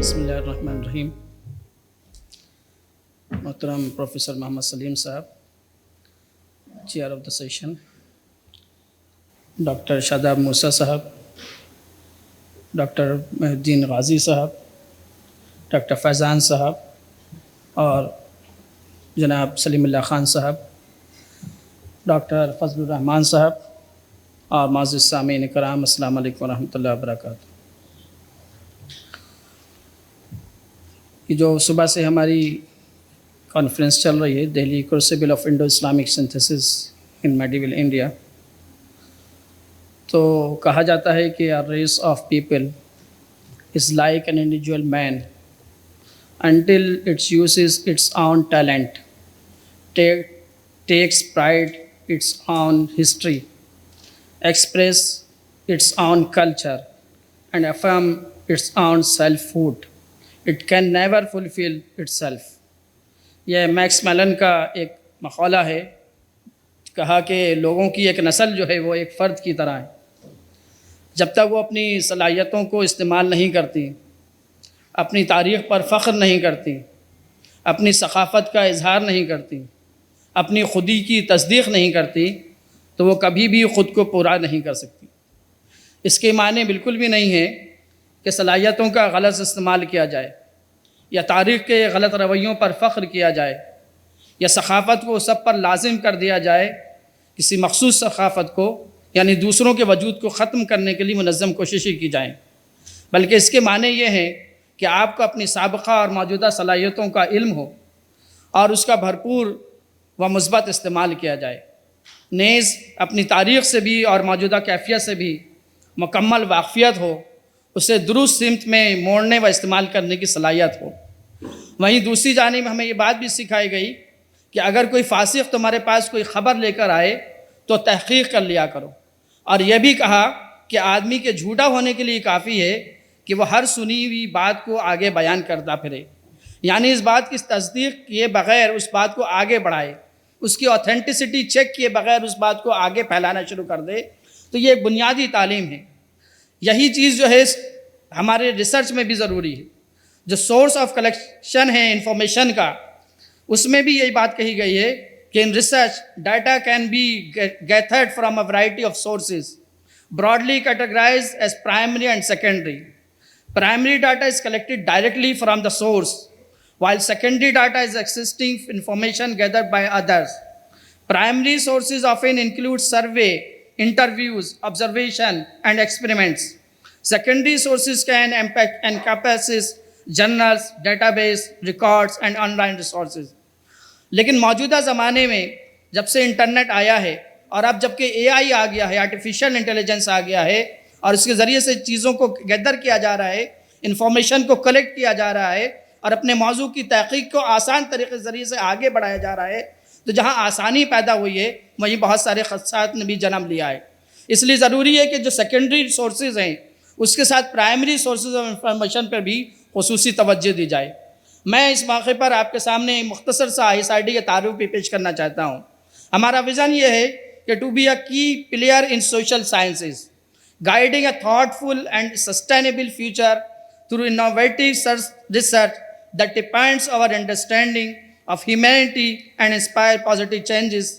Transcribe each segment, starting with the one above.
بسم اللہ الرحمن الرحیم. محترم پروفیسر محمد سلیم صاحب، chair of the session, doctor Shadab Musa صاحب، ڈاکٹر محی الدین غازی صاحب، ڈاکٹر فیضان صاحب اور جناب سلیم اللہ خان صاحب، ڈاکٹر فضل الرحمان صاحب اور معزز سامعین کرام، السلام علیکم ورحمۃ اللہ وبرکاتہ. یہ جو صبح سے ہماری کانفرنس چل رہی ہے، Delhi crucible of Indo Islamic synthesis in medieval India, تو کہا جاتا ہے کہ race of people is like an individual man until it uses its own talent, takes pride its own history, express its own culture, and affirm its own selfhood. It can never fulfill itself. یہ Max melon کا ایک مقولہ ہے. کہا کہ لوگوں کی ایک نسل جو ہے وہ ایک فرد کی طرح ہے. جب تک وہ اپنی صلاحیتوں کو استعمال نہیں کرتی، اپنی تاریخ پر فخر نہیں کرتی، اپنی ثقافت کا اظہار نہیں کرتی، اپنی خودی کی تصدیق نہیں کرتی، تو وہ کبھی بھی خود کو پورا نہیں کر سکتی. اس کے معنی بالکل بھی نہیں ہے کہ صلاحیتوں کا غلط استعمال کیا جائے، یا تاریخ کے غلط رویوں پر فخر کیا جائے، یا ثقافت کو سب پر لازم کر دیا جائے. کسی مخصوص ثقافت کو یعنی دوسروں کے وجود کو ختم کرنے کے لیے منظم کوششیں کی جائیں، بلکہ اس کے معنی یہ ہے کہ آپ کو اپنی سابقہ اور موجودہ صلاحیتوں کا علم ہو اور اس کا بھرپور و مثبت استعمال کیا جائے. نیز اپنی تاریخ سے بھی اور موجودہ کیفیت سے بھی مکمل واقفیت ہو، اسے درست سمت میں موڑنے و استعمال کرنے کی صلاحیت ہو. وہیں دوسری جانب ہمیں یہ بات بھی سکھائی گئی کہ اگر کوئی فاسق تمہارے پاس کوئی خبر لے کر آئے تو تحقیق کر لیا کرو. اور یہ بھی کہا کہ آدمی کے جھوٹا ہونے کے لیے کافی ہے کہ وہ ہر سنی ہوئی بات کو آگے بیان کرتا پھرے، یعنی اس بات کی تصدیق کیے بغیر اس بات کو آگے بڑھائے، اس کی اوتھینٹسٹی چیک کیے بغیر اس بات کو آگے پھیلانا شروع کر دے. تو یہ بنیادی تعلیم ہے. یہی چیز جو ہے ہمارے ریسرچ میں بھی ضروری ہے. جو سورس آف کلیکشن ہے انفارمیشن کا، اس میں بھی یہی بات کہی گئی ہے کہ in research data can be gathered from a variety of sources broadly categorized as primary and secondary. Primary data is collected directly from the source, while secondary data is existing information gathered by others. Primary sources often include survey, interviews, observation, and experiments. Secondary sources can encompass journals, database, records, and online resources. لیکن موجودہ زمانے میں جب سے internet آیا ہے اور اب جب کہ اے آئی آ گیا ہے، آرٹیفیشل انٹیلیجنس آ گیا ہے، اور اس کے ذریعے سے چیزوں کو گیدر کیا جا رہا ہے، انفارمیشن کو کلیکٹ کیا جا رہا ہے، اور اپنے موضوع کی تحقیق کو آسان طریقے کے ذریعے سے آگے بڑھایا جا رہا ہے، تو جہاں آسانی پیدا ہوئی ہے وہیں بہت سارے خدشات نے بھی جنم لیا ہے. اس لیے ضروری ہے کہ جو سیکنڈری سورسز ہیں اس کے ساتھ پرائمری سورسز آف انفارمیشن پر بھی خصوصی توجہ دی جائے. میں اس موقع پر آپ کے سامنے مختصر سا ISRD کے تعارف بھی پیش کرنا چاہتا ہوں. ہمارا ویژن یہ ہے کہ ٹو بی اے کی player in social sciences, guiding a thoughtful and sustainable future through innovative research that depends our understanding of humanity and inspire positive changes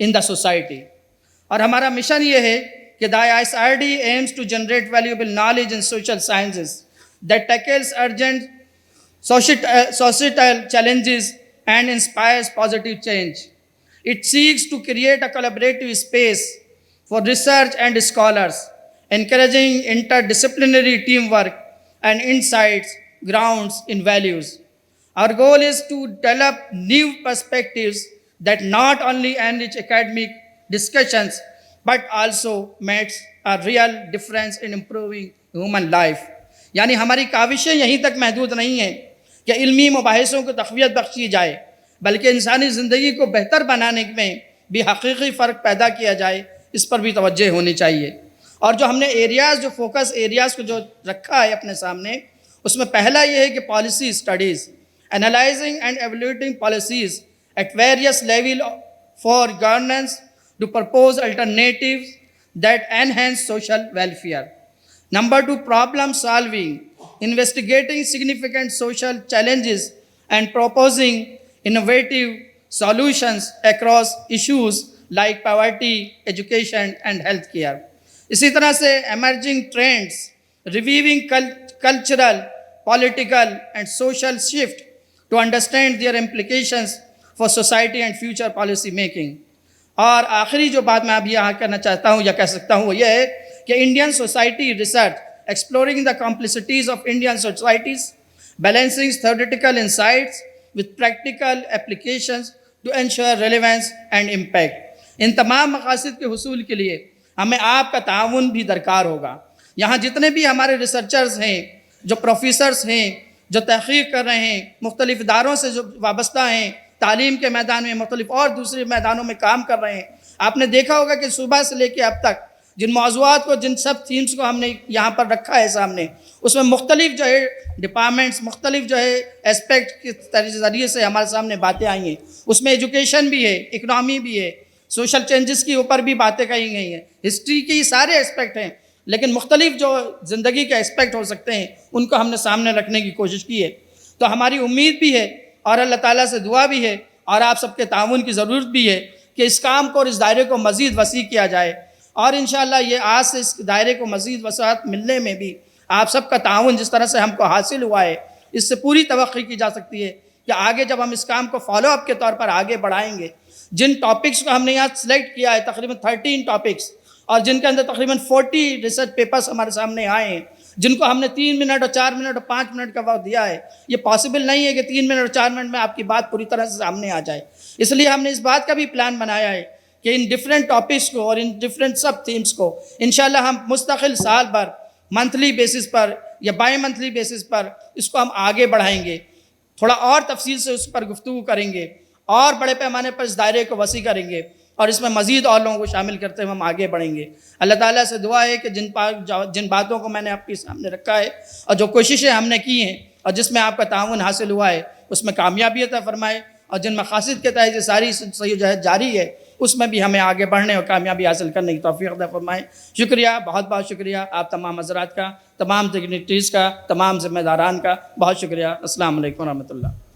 in the society. اور ہمارا مشن یہ ہے کہ the ISRD aims to generate valuable knowledge in social sciences that tackles urgent societal challenges and inspires positive change. It seeks to create a collaborative space for research and scholars, encouraging interdisciplinary teamwork and insights grounds in values. Our goal is to develop new perspectives that not only enrich academic discussions but also makes a real difference in improving human life. یعنی ہماری کاوشیں یہیں تک محدود نہیں ہیں کہ علمی مباحثوں کو تقویت بخشی جائے، بلکہ انسانی زندگی کو بہتر بنانے میں بھی حقیقی فرق پیدا کیا جائے، اس پر بھی توجہ ہونی چاہیے. اور جو ہم نے ایریاز، جو فوکس ایریاز کو جو رکھا ہے اپنے سامنے، اس میں پہلا یہ ہے کہ policy studies, analysing and evaluating policies at various level for governance to propose alternatives that enhance social welfare. Number 2, problem solving, investigating significant social challenges and proposing innovative solutions across issues like poverty, education and healthcare. اسی طرح سے emerging trends, reviewing cultural, political and social shift to understand their implications for society and future policy making. اور آخری جو بات میں اب یہاں کرنا چاہتا ہوں یا کہہ سکتا ہوں وہ یہ ہے کہ Indian society research exploring the complexities of Indian societies balancing theoretical insights with practical applications to ensure relevance and impact. ان تمام مقاصد کے حصول کے لیے ہمیں آپ کا تعاون بھی درکار ہوگا. یہاں جتنے بھی ہمارے ریسرچرز ہیں، جو پروفیسرز ہیں، جو تحقیق کر رہے ہیں، مختلف اداروں سے جو وابستہ ہیں، تعلیم کے میدان میں مختلف اور دوسرے میدانوں میں کام کر رہے ہیں، آپ نے دیکھا ہوگا کہ صبح سے لے کے اب تک جن موضوعات کو، جن سب تھیمز کو ہم نے یہاں پر رکھا ہے سامنے، اس میں مختلف جو ہے ڈپارٹمنٹس، مختلف جو ہے اسپیکٹ کے ذریعے سے ہمارے سامنے باتیں آئی ہیں. اس میں ایجوکیشن بھی ہے، اکنامی بھی ہے، سوشل چینجز کے اوپر بھی باتیں کہی گئی ہیں، ہسٹری کے سارے اسپیکٹ ہیں، لیکن مختلف جو زندگی کے اسپیکٹ ہو سکتے ہیں ان کو ہم نے سامنے رکھنے کی کوشش کی ہے. تو ہماری امید بھی ہے اور اللہ تعالیٰ سے دعا بھی ہے اور آپ سب کے تعاون کی ضرورت بھی ہے کہ اس کام کو اور اس دائرے کو مزید وسیع کیا جائے. اور انشاءاللہ یہ آج سے اس دائرے کو مزید وسعت ملنے میں بھی آپ سب کا تعاون جس طرح سے ہم کو حاصل ہوا ہے، اس سے پوری توقع کی جا سکتی ہے کہ آگے جب ہم اس کام کو فالو اپ کے طور پر آگے بڑھائیں گے، جن ٹاپکس کو ہم نے یہاں سلیکٹ کیا ہے تقریباً 13 ٹاپکس، اور جن کے اندر تقریباً 40 ریسرچ پیپرز ہمارے سامنے آئے ہیں، جن کو ہم نے 3 منٹ اور 4 منٹ اور 5 منٹ کا وقت دیا ہے. یہ پاسبل نہیں ہے کہ 3 منٹ اور 4 منٹ میں آپ کی بات پوری طرح سے سامنے آ جائے. اس لیے ہم نے اس بات کا بھی پلان بنایا ہے کہ ان ڈفرینٹ ٹاپکس کو اور ان ڈفرینٹ سب تھیمز کو انشاءاللہ ہم مستقل سال بھر منتھلی بیسس پر یا بائی منتھلی بیسس پر اس کو ہم آگے بڑھائیں گے، تھوڑا اور تفصیل سے اس پر گفتگو کریں گے اور بڑے پیمانے پر اس دائرے کو وسیع کریں گے اور اس میں مزید اور لوگوں کو شامل کرتے ہوئے ہم آگے بڑھیں گے. اللہ تعالیٰ سے دعا ہے کہ جن باتوں کو میں نے آپ کے سامنے رکھا ہے اور جو کوششیں ہم نے کی ہیں اور جس میں آپ کا تعاون حاصل ہوا ہے اس میں کامیابی عطا فرمائے، اور جن مقاصد کے تحت یہ ساری صحیح جہد جاری ہے اس میں بھی ہمیں آگے بڑھنے اور کامیابی حاصل کرنے کی توفیق عطا فرمائے. شکریہ، بہت بہت شکریہ آپ تمام حضرات کا، تمام ڈگنیٹریز کا، تمام ذمہ داران کا، بہت شکریہ. السلام علیکم ورحمۃ اللہ.